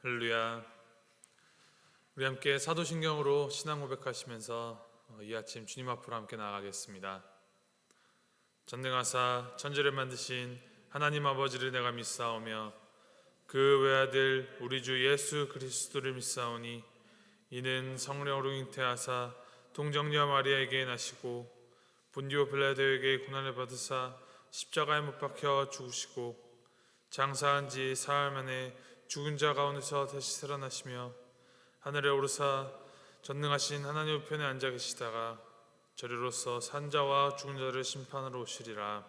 할렐루야. 우리 함께 사도신경으로 신앙 고백하시면서 이 아침 주님 앞으로 함께 나아가겠습니다. 전능하사 천지를 만드신 하나님 아버지를 내가 믿사오며 그 외아들 우리 주 예수 그리스도를 믿사오니 이는 성령으로 잉태하사 동정녀 마리아에게 나시고 본디오 빌라도에게 고난을 받으사 십자가에 못 박혀 죽으시고 장사한 지 사흘 만에 죽은 자 가운데서 다시 살아나시며 하늘에 오르사 전능하신 하나님 우편에 앉아 계시다가 저리로서 산자와 죽은 자를 심판하러 오시리라.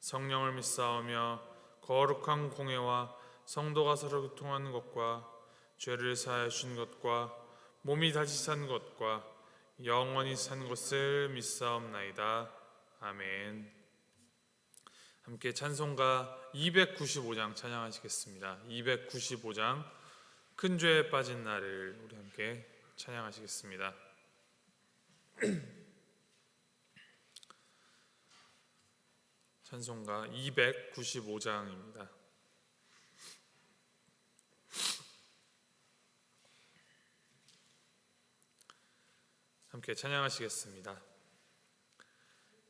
성령을 믿사오며 거룩한 공회와 성도가 서로 교통하는 것과 죄를 사하여 주신 것과 몸이 다시 산 것과 영원히 산 것을 믿사옵나이다. 아멘. 함께 찬송가 295장 찬양하시겠습니다. 295장 큰 죄에 빠진 나를 우리 함께 찬양하시겠습니다. 찬송가 295장입니다. 함께 찬양하시겠습니다.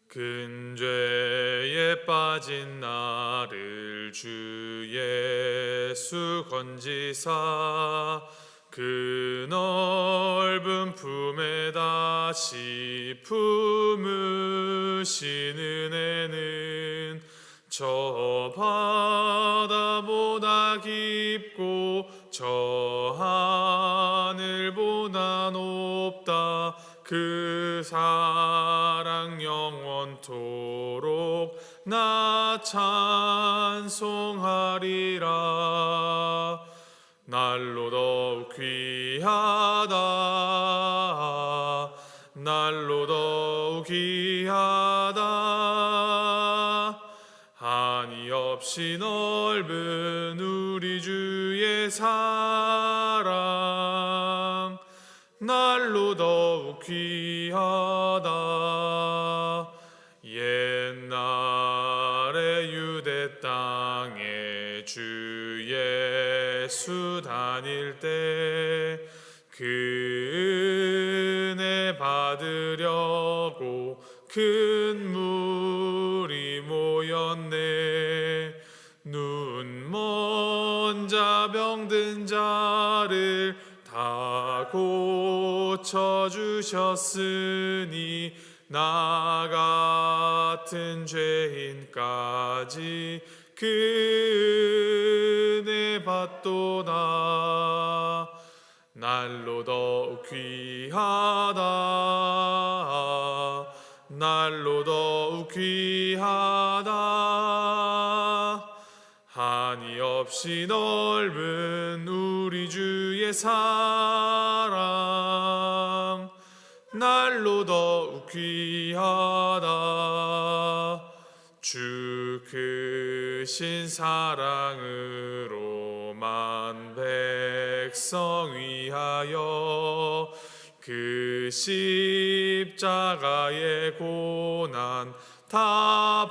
큰 죄에 빠진 나를 주 예수 건지사 그 넓은 품에 다시 품으신 은혜는 저 바다보다 깊고 저 하늘보다 높다. 그 사랑 영원토록 나 찬송하리라. 날로 더욱 귀하다. 날로 더욱 귀하다. 한이 없이 넓은 우리 주의 사랑 날로 더욱 귀하다. 옛날에 유대 땅에 주 예수 다닐 때 그 은혜 받으려고 큰 물이 모였네. 눈먼 자 병든 자를 다 고쳐주셨으니 나 같은 죄인까지 그 은혜 받도다. 날로 더욱 귀하다. 날로 더욱 귀하다. 한이 없이 넓은 우리 주의 사랑 날로 더욱 귀하다. 주 크신 사랑으로 만 백성 위하여 그 십자가의 고난 다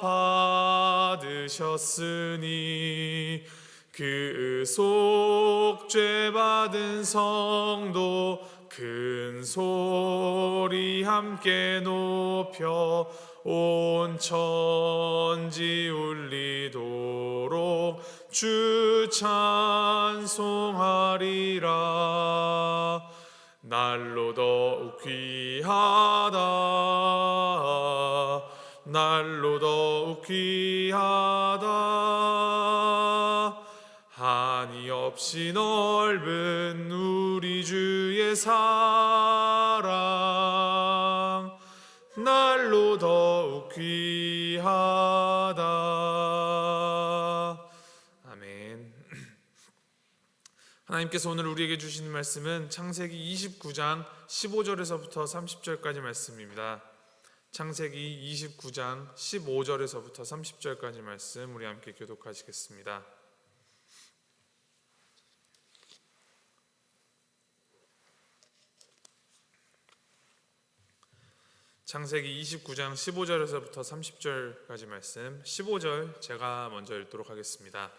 받으셨으니 그 속죄 받은 성도 큰 소리 함께 높여 온 천지 울리도록 주 찬송하리라. 날로 더욱 귀하다. 날로 더욱 귀하다. 한이 없이 넓은 우리 주의 사랑 날로 더욱 귀하다. 아멘. 하나님께서 오늘 우리에게 주시는 말씀은 창세기 29장 15절에서부터 30절까지 말씀입니다. 창세기 29장 15절에서부터 30절까지 말씀 우리 함께 교독하시겠습니다. 창세기 29장 15절에서부터 30절까지 말씀, 15절 제가 먼저 읽도록 하겠습니다.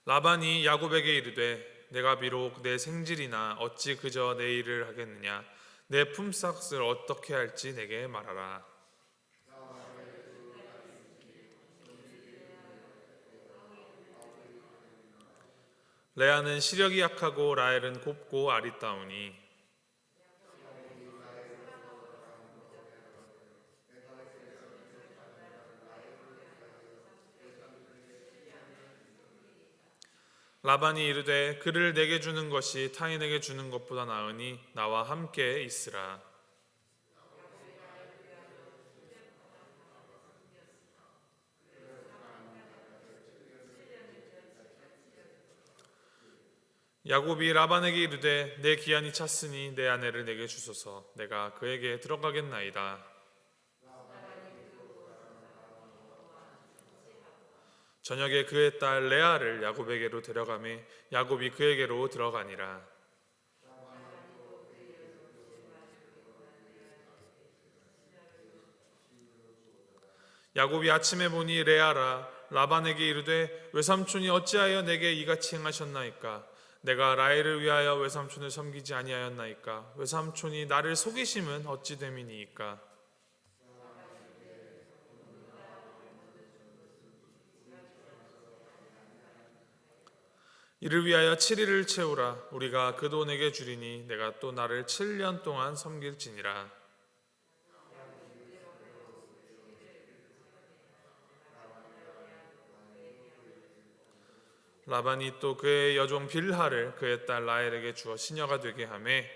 라반이 야곱에게 이르되 내가 비록 내 생질이나 어찌 그저 내 일을 하겠느냐. 내 품삯을 어떻게 할지 내게 말하라. 레아는 시력이 약하고 라헬은 곱고 아리따우니 라반이 이르되 그를 내게 주는 것이 타인에게 주는 것보다 나으니 나와 함께 있으라. 야곱이 라반에게 이르되 내 기한이 찼으니 내 아내를 내게 주소서. 내가 그에게 들어가겠나이다. 저녁에 그의 딸 레아를 야곱에게로 데려가매 야곱이 그에게로 들어가니라. 야곱이 아침에 보니 레아라. 라반에게 이르되 외삼촌이 어찌하여 내게 이같이 행하셨나이까. 내가 라헬을 위하여 외삼촌을 섬기지 아니하였나이까. 외삼촌이 나를 속이심은 어찌 됨이니이까. 이를 위하여 7일을 채우라. 우리가 그 돈에게 주리니 내가 또 나를 7년 동안 섬길지니라. 라반이 또 그의 여종 빌하를 그의 딸 라헬에게 주어 시녀가 되게 하매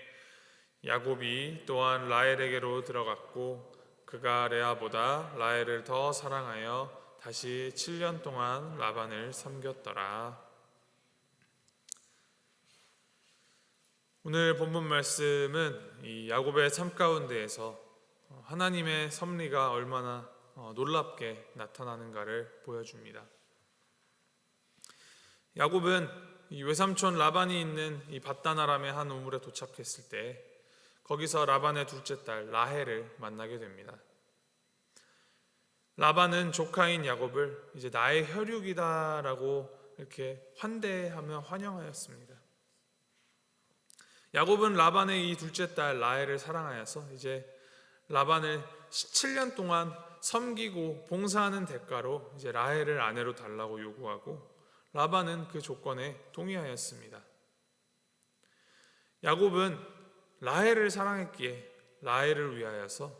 야곱이 또한 라헬에게로 들어갔고 그가 레아보다 라헬을 더 사랑하여 다시 7년 동안 라반을 섬겼더라. 오늘 본문 말씀은 이 야곱의 삶 가운데에서 하나님의 섭리가 얼마나 놀랍게 나타나는가를 보여줍니다. 야곱은 이 외삼촌 라반이 있는 이 밧다나람의 한 우물에 도착했을 때 거기서 라반의 둘째 딸 라헬을 만나게 됩니다. 라반은 조카인 야곱을 이제 나의 혈육이다라고 이렇게 환대하며 환영하였습니다. 야곱은 라반의 이 둘째 딸 라헬을 사랑하여서 이제 라반을 17년 동안 섬기고 봉사하는 대가로 이제 라헬을 아내로 달라고 요구하고 라반은 그 조건에 동의하였습니다. 야곱은 라헬을 사랑했기에 라헬을 위하여서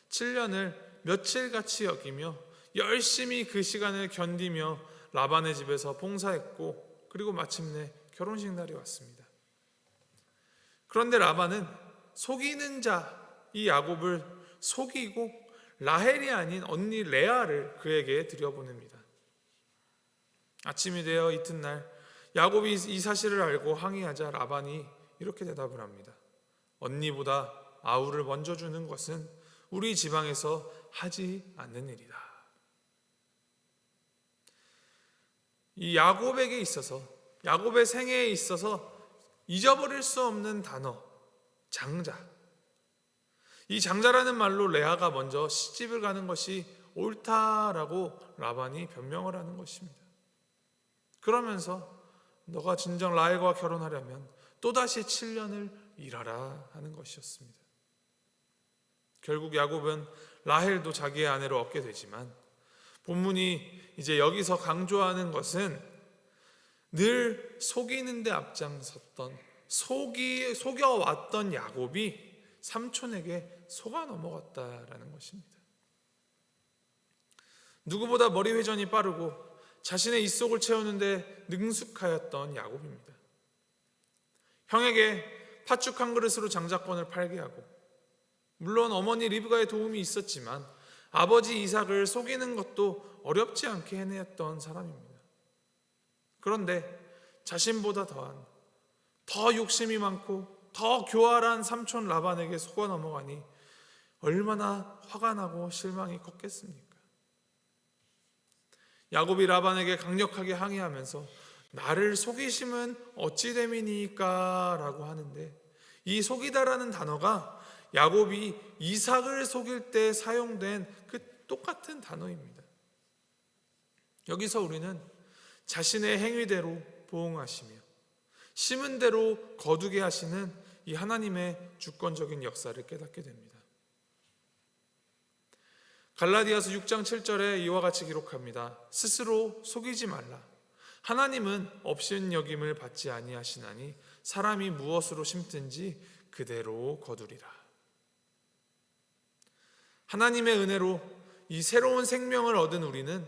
7년을 며칠같이 여기며 열심히 그 시간을 견디며 라반의 집에서 봉사했고 그리고 마침내 결혼식 날이 왔습니다. 그런데 라반은 속이는 자 이 야곱을 속이고 라헬이 아닌 언니 레아를 그에게 들여보냅니다. 아침이 되어 이튿날 야곱이 이 사실을 알고 항의하자 라반이 이렇게 대답을 합니다. 언니보다 아우를 먼저 주는 것은 우리 지방에서 하지 않는 일이다. 이 야곱에게 있어서 야곱의 생애에 있어서 잊어버릴 수 없는 단어 장자. 이 장자라는 말로 레아가 먼저 시집을 가는 것이 옳다라고 라반이 변명을 하는 것입니다. 그러면서 너가 진정 라헬과 결혼하려면 또다시 7년을 일하라 하는 것이었습니다. 결국 야곱은 라헬도 자기의 아내로 얻게 되지만 본문이 이제 여기서 강조하는 것은 늘 속이는 데 앞장섰던 속여왔던 야곱이 삼촌에게 속아 넘어갔다라는 것입니다. 누구보다 머리 회전이 빠르고 자신의 입속을 채우는데 능숙하였던 야곱입니다. 형에게 팥죽 한 그릇으로 장자권을 팔게 하고 물론 어머니 리브가의 도움이 있었지만 아버지 이삭을 속이는 것도 어렵지 않게 해냈던 사람입니다. 그런데 자신보다 더 욕심이 많고 더 교활한 삼촌 라반에게 속아 넘어가니 얼마나 화가 나고 실망이 컸겠습니까? 야곱이 라반에게 강력하게 항의하면서 나를 속이심은 어찌 됨이니까 라고 하는데 이 속이다라는 단어가 야곱이 이삭을 속일 때 사용된 그 똑같은 단어입니다. 여기서 우리는 자신의 행위대로 보응하시며 심은 대로 거두게 하시는 이 하나님의 주권적인 역사를 깨닫게 됩니다. 갈라디아서 6장 7절에 이와 같이 기록합니다. 스스로 속이지 말라. 하나님은 업신여김을 받지 아니하시나니 사람이 무엇으로 심든지 그대로 거두리라. 하나님의 은혜로 이 새로운 생명을 얻은 우리는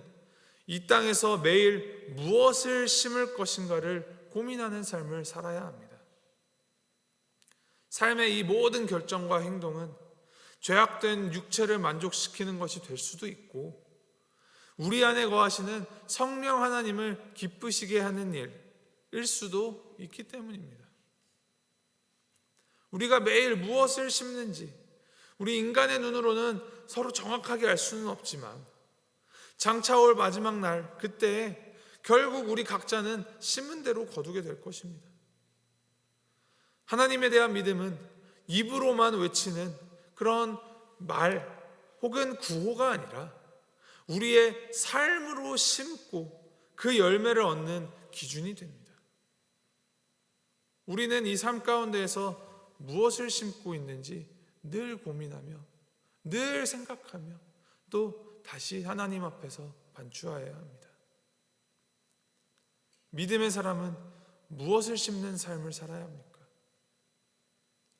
이 땅에서 매일 무엇을 심을 것인가를 고민하는 삶을 살아야 합니다. 삶의 이 모든 결정과 행동은 죄악된 육체를 만족시키는 것이 될 수도 있고 우리 안에 거하시는 성령 하나님을 기쁘시게 하는 일일 수도 있기 때문입니다. 우리가 매일 무엇을 심는지 우리 인간의 눈으로는 서로 정확하게 알 수는 없지만 장차 올 마지막 날 그때 결국 우리 각자는 심은 대로 거두게 될 것입니다. 하나님에 대한 믿음은 입으로만 외치는 그런 말 혹은 구호가 아니라 우리의 삶으로 심고 그 열매를 얻는 기준이 됩니다. 우리는 이 삶 가운데에서 무엇을 심고 있는지 늘 고민하며 늘 생각하며 또 다시 하나님 앞에서 반추하여야 합니다. 믿음의 사람은 무엇을 심는 삶을 살아야 합니까?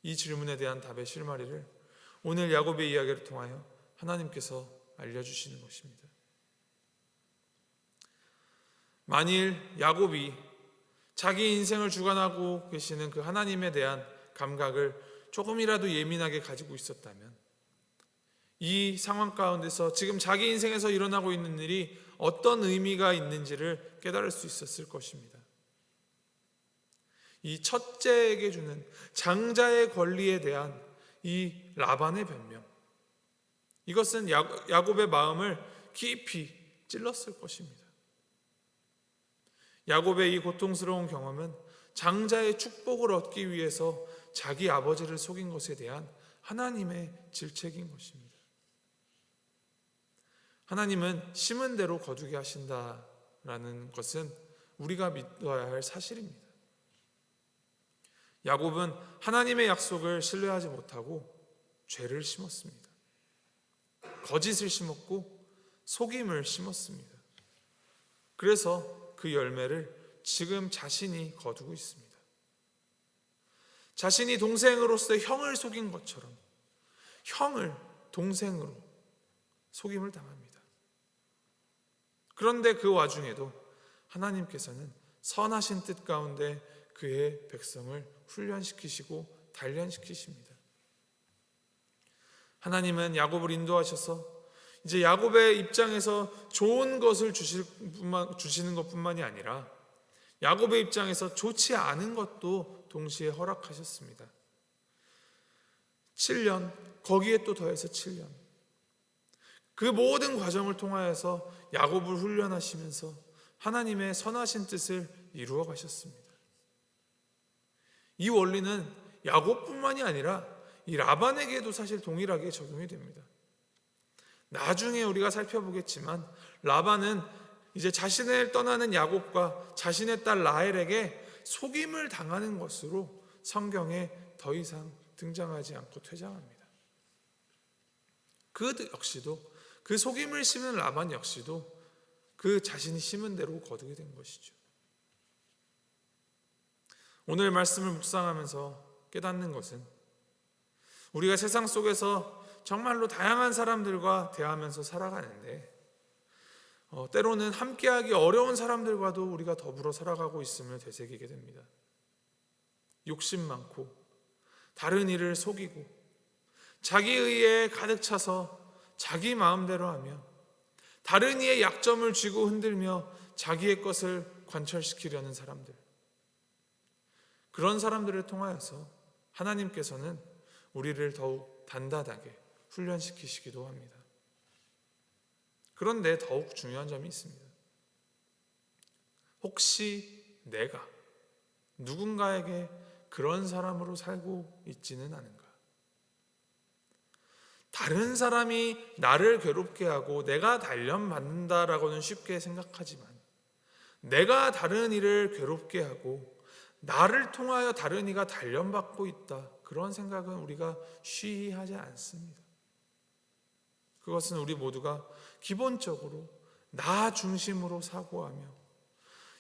이 질문에 대한 답의 실마리를 오늘 야곱의 이야기를 통하여 하나님께서 알려주시는 것입니다. 만일 야곱이 자기 인생을 주관하고 계시는 그 하나님에 대한 감각을 조금이라도 예민하게 가지고 있었다면 이 상황 가운데서 지금 자기 인생에서 일어나고 있는 일이 어떤 의미가 있는지를 깨달을 수 있었을 것입니다. 이 첫째에게 주는 장자의 권리에 대한 이 라반의 변명, 이것은 야곱의 마음을 깊이 찔렀을 것입니다. 야곱의 이 고통스러운 경험은 장자의 축복을 얻기 위해서 자기 아버지를 속인 것에 대한 하나님의 질책인 것입니다. 하나님은 심은 대로 거두게 하신다라는 것은 우리가 믿어야 할 사실입니다. 야곱은 하나님의 약속을 신뢰하지 못하고 죄를 심었습니다. 거짓을 심었고 속임을 심었습니다. 그래서 그 열매를 지금 자신이 거두고 있습니다. 자신이 동생으로서 형을 속인 것처럼 형을 동생으로 속임을 당합니다. 그런데 그 와중에도 하나님께서는 선하신 뜻 가운데 그의 백성을 훈련시키시고 단련시키십니다. 하나님은 야곱을 인도하셔서 이제 야곱의 입장에서 좋은 것을 주시는 것뿐만이 아니라 야곱의 입장에서 좋지 않은 것도 동시에 허락하셨습니다. 7년, 거기에 또 더해서 7년. 그 모든 과정을 통하여서 야곱을 훈련하시면서 하나님의 선하신 뜻을 이루어 가셨습니다. 이 원리는 야곱뿐만이 아니라 이 라반에게도 사실 동일하게 적용이 됩니다. 나중에 우리가 살펴보겠지만 라반은 이제 자신을 떠나는 야곱과 자신의 딸 라헬에게 속임을 당하는 것으로 성경에 더 이상 등장하지 않고 퇴장합니다. 그 역시도 그 속임을 심은 라반 역시도 그 자신이 심은 대로 거두게 된 것이죠. 오늘 말씀을 묵상하면서 깨닫는 것은 우리가 세상 속에서 정말로 다양한 사람들과 대하면서 살아가는데 때로는 함께하기 어려운 사람들과도 우리가 더불어 살아가고 있음을 되새기게 됩니다. 욕심 많고 다른 이를 속이고 자기 의에 가득 차서 자기 마음대로 하며 다른 이의 약점을 쥐고 흔들며 자기의 것을 관철시키려는 사람들, 그런 사람들을 통하여서 하나님께서는 우리를 더욱 단단하게 훈련시키시기도 합니다. 그런데 더욱 중요한 점이 있습니다. 혹시 내가 누군가에게 그런 사람으로 살고 있지는 않은가? 다른 사람이 나를 괴롭게 하고 내가 단련받는다라고는 쉽게 생각하지만 내가 다른 이를 괴롭게 하고 나를 통하여 다른 이가 단련받고 있다, 그런 생각은 우리가 쉬하지 않습니다. 그것은 우리 모두가 기본적으로 나 중심으로 사고하며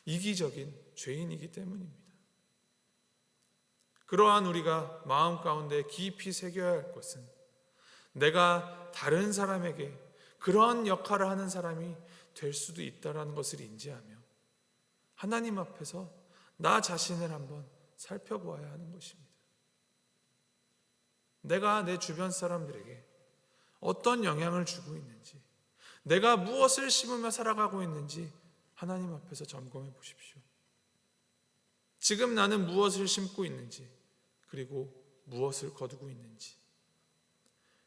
이기적인 죄인이기 때문입니다. 그러한 우리가 마음 가운데 깊이 새겨야 할 것은, 내가 다른 사람에게 그러한 역할을 하는 사람이 될 수도 있다는 것을 인지하며 하나님 앞에서 나 자신을 한번 살펴보아야 하는 것입니다. 내가 내 주변 사람들에게 어떤 영향을 주고 있는지, 내가 무엇을 심으며 살아가고 있는지 하나님 앞에서 점검해 보십시오. 지금 나는 무엇을 심고 있는지, 그리고 무엇을 거두고 있는지,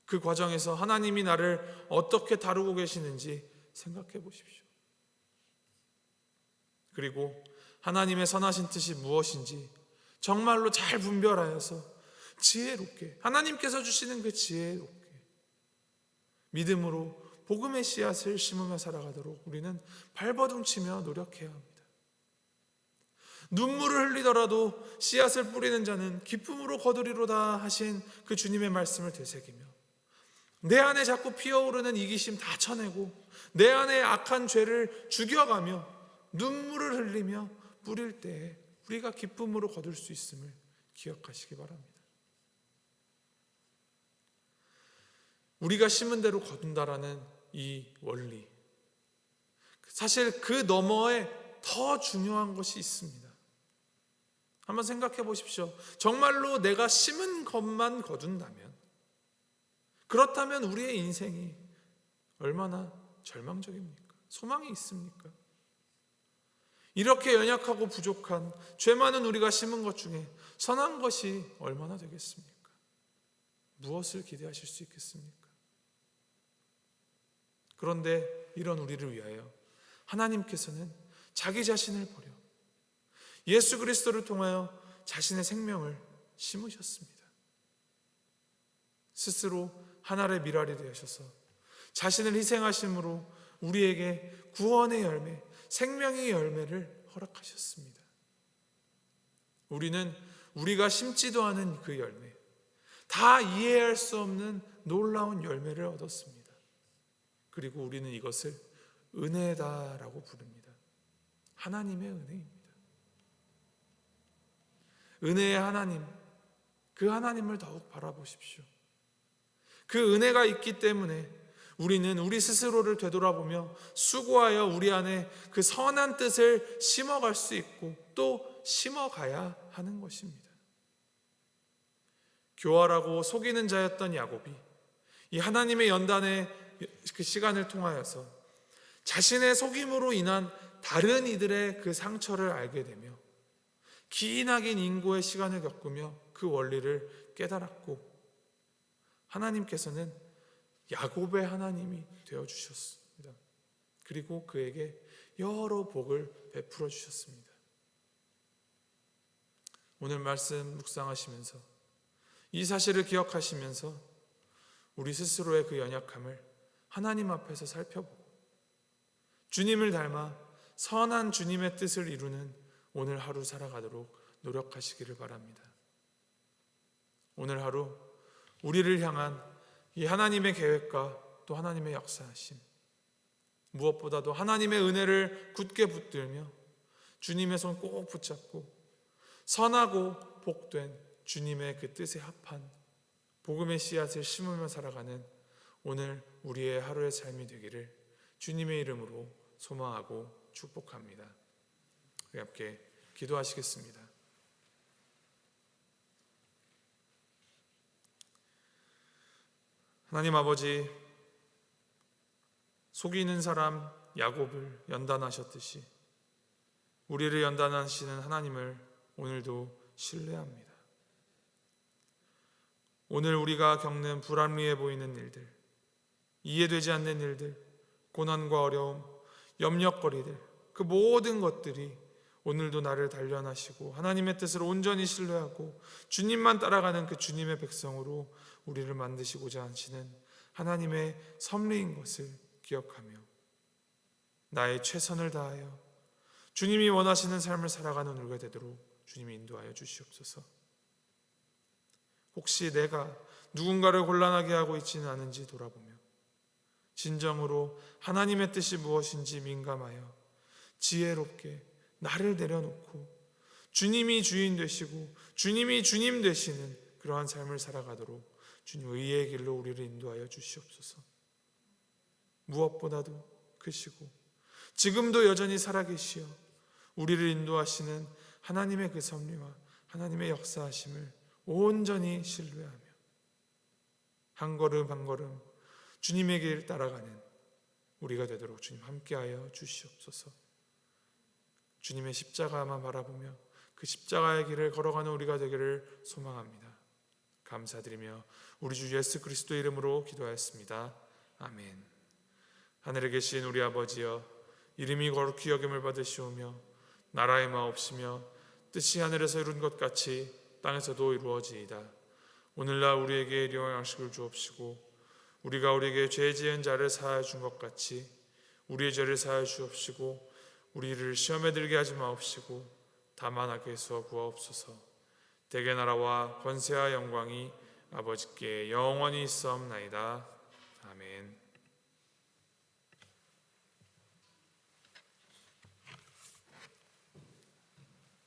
그 과정에서 하나님이 나를 어떻게 다루고 계시는지 생각해 보십시오. 그리고 하나님의 선하신 뜻이 무엇인지 정말로 잘 분별하여서 지혜롭게, 하나님께서 주시는 그 지혜롭게 믿음으로 복음의 씨앗을 심으며 살아가도록 우리는 발버둥치며 노력해야 합니다. 눈물을 흘리더라도 씨앗을 뿌리는 자는 기쁨으로 거두리로다 하신 그 주님의 말씀을 되새기며, 내 안에 자꾸 피어오르는 이기심 다 쳐내고 내 안에 악한 죄를 죽여가며 눈물을 흘리며 뿌릴 때에 우리가 기쁨으로 거둘 수 있음을 기억하시기 바랍니다. 우리가 심은 대로 거둔다라는 이 원리, 사실 그 너머에 더 중요한 것이 있습니다. 한번 생각해 보십시오. 정말로 내가 심은 것만 거둔다면, 그렇다면 우리의 인생이 얼마나 절망적입니까? 소망이 있습니까? 이렇게 연약하고 부족한 죄 많은 우리가 심은 것 중에 선한 것이 얼마나 되겠습니까? 무엇을 기대하실 수 있겠습니까? 그런데 이런 우리를 위하여 하나님께서는 자기 자신을 버려 예수 그리스도를 통하여 자신의 생명을 심으셨습니다. 스스로 하늘의 미랄이 되셔서 자신을 희생하심으로 우리에게 구원의 열매, 생명의 열매를 허락하셨습니다. 우리는 우리가 심지도 않은 그 열매, 다 이해할 수 없는 놀라운 열매를 얻었습니다. 그리고 우리는 이것을 은혜다라고 부릅니다. 하나님의 은혜입니다. 은혜의 하나님, 그 하나님을 더욱 바라보십시오. 그 은혜가 있기 때문에 우리는 우리 스스로를 되돌아보며 수고하여 우리 안에 그 선한 뜻을 심어갈 수 있고 또 심어가야 하는 것입니다. 교활하고 속이는 자였던 야곱이 이 하나님의 연단의 그 시간을 통하여서 자신의 속임으로 인한 다른 이들의 그 상처를 알게 되며 기나긴 인고의 시간을 겪으며 그 원리를 깨달았고, 하나님께서는 야곱의 하나님이 되어주셨습니다. 그리고 그에게 여러 복을 베풀어 주셨습니다. 오늘 말씀 묵상하시면서 이 사실을 기억하시면서 우리 스스로의 그 연약함을 하나님 앞에서 살펴보고 주님을 닮아 선한 주님의 뜻을 이루는 오늘 하루 살아가도록 노력하시기를 바랍니다. 오늘 하루 우리를 향한 이 하나님의 계획과 또 하나님의 역사하심, 무엇보다도 하나님의 은혜를 굳게 붙들며 주님의 손 꼭 붙잡고 선하고 복된 주님의 그 뜻에 합한 복음의 씨앗을 심으며 살아가는 오늘 우리의 하루의 삶이 되기를 주님의 이름으로 소망하고 축복합니다. 우리 함께 기도하시겠습니다. 하나님 아버지, 속이는 사람 야곱을 연단하셨듯이 우리를 연단하시는 하나님을 오늘도 신뢰합니다. 오늘 우리가 겪는 불합리해 보이는 일들, 이해되지 않는 일들, 고난과 어려움, 염려거리들, 그 모든 것들이 오늘도 나를 단련하시고 하나님의 뜻을 온전히 신뢰하고 주님만 따라가는 그 주님의 백성으로 우리를 만드시고자 하시는 하나님의 섭리인 것을 기억하며 나의 최선을 다하여 주님이 원하시는 삶을 살아가는 우리가 되도록 주님이 인도하여 주시옵소서. 혹시 내가 누군가를 곤란하게 하고 있지는 않은지 돌아보며 진정으로 하나님의 뜻이 무엇인지 민감하여 지혜롭게 나를 내려놓고 주님이 주인 되시고 주님이 주님 되시는 그러한 삶을 살아가도록 주님 의의 길로 우리를 인도하여 주시옵소서. 무엇보다도 크시고 지금도 여전히 살아계시어 우리를 인도하시는 하나님의 그 섭리와 하나님의 역사하심을 온전히 신뢰하며 한 걸음 한 걸음 주님의 길 따라가는 우리가 되도록 주님 함께하여 주시옵소서. 주님의 십자가만 바라보며 그 십자가의 길을 걸어가는 우리가 되기를 소망합니다. 감사드리며 우리 주 예수 그리스도의 이름으로 기도하였습니다. 아멘. 하늘에 계신 우리 아버지여, 이름이 거룩히 여김을 받으시오며 나라의 마옵시며 뜻이 하늘에서 이룬 것 같이 땅에서도 이루어지이다. 오늘날 우리에게 일용할 양식을 주옵시고 우리가 우리에게 죄 지은 자를 사하여 준 것 같이 우리의 죄를 사하여 주옵시고 우리를 시험에 들게 하지 마옵시고 다만 악에서 구하옵소서. 대개 나라와 권세와 영광이 아버지께 영원히 있사옵나이다. 아멘.